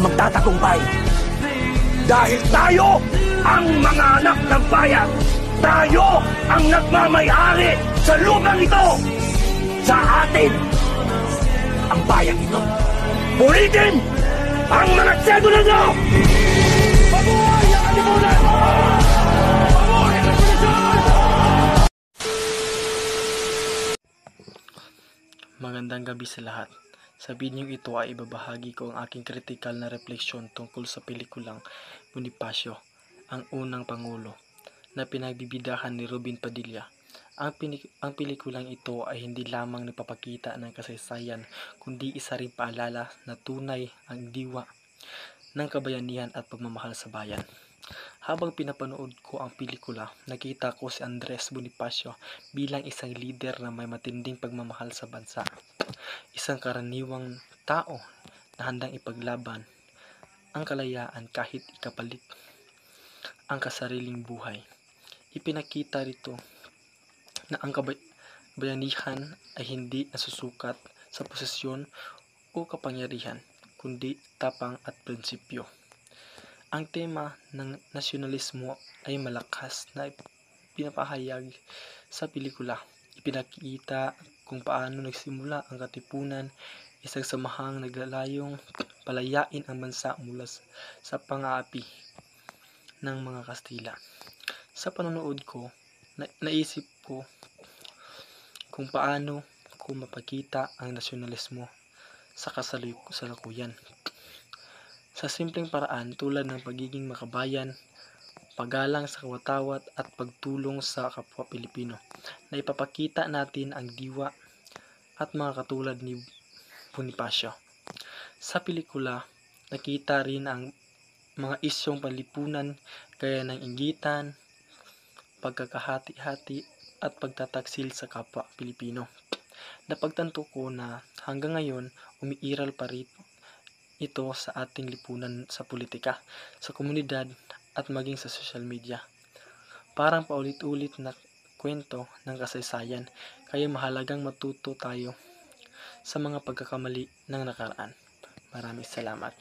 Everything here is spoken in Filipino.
ang magtatagumpay. Dahil tayo ang mga anak ng bayan. Tayo ang nagmamay-ari sa lupang ito. Sa atin ang bayan ito. Puritin ang mga sedula nyo! Mabuhay ang katipunan! Mabuhay ang revolusyon! Magandang gabi sa lahat. Sa bidyong ito ay ibabahagi ko ang aking kritikal na refleksyon tungkol sa pelikulang Bonifacio, ang unang Pangulo, na pinagbibidahan ni Robin Padilla. Ang pelikulang ito ay hindi lamang nagpapakita ng kasaysayan, kundi isa ring paalala na tunay ang diwa ng kabayanihan at pagmamahal sa bayan. Habang pinapanood ko ang pelikula, nakita ko si Andres Bonifacio bilang isang leader na may matinding pagmamahal sa bansa. Isang karaniwang tao na handang ipaglaban ang kalayaan kahit ikapalit ang kasariling buhay. Ipinakita rito na ang kabayanihan ay hindi nasusukat sa posisyon o kapangyarihan, kundi tapang at prinsipyo. Ang tema ng nasyonalismo ay malakas na pinapahayag sa pelikula. Ipinakita kung paano nagsimula ang katipunan, isang samahang naglalayong palayain ang bansa mula sa pang-aapi ng mga Kastila. Sa panonood ko, naisip ko kung paano ko mapakita ang nasyonalismo sa kasalukuyan. Sa simpleng paraan tulad ng pagiging makabayan, paggalang sa kawat-tawat at pagtulong sa kapwa Pilipino, na ipapakita natin ang diwa at mga katulad ni Bonifacio. Sa pelikula, nakita rin ang mga isyong panlipunan gaya ng inggitan, pagkakahati-hati at pagtataksil sa kapwa Pilipino. Napagtanto ko na hanggang ngayon umiiral pa rin ito sa ating lipunan sa politika, sa komunidad at maging sa social media. Parang paulit-ulit na kwento ng kasaysayan, kaya mahalagang matuto tayo sa mga pagkakamali ng nakaraan. Maraming salamat.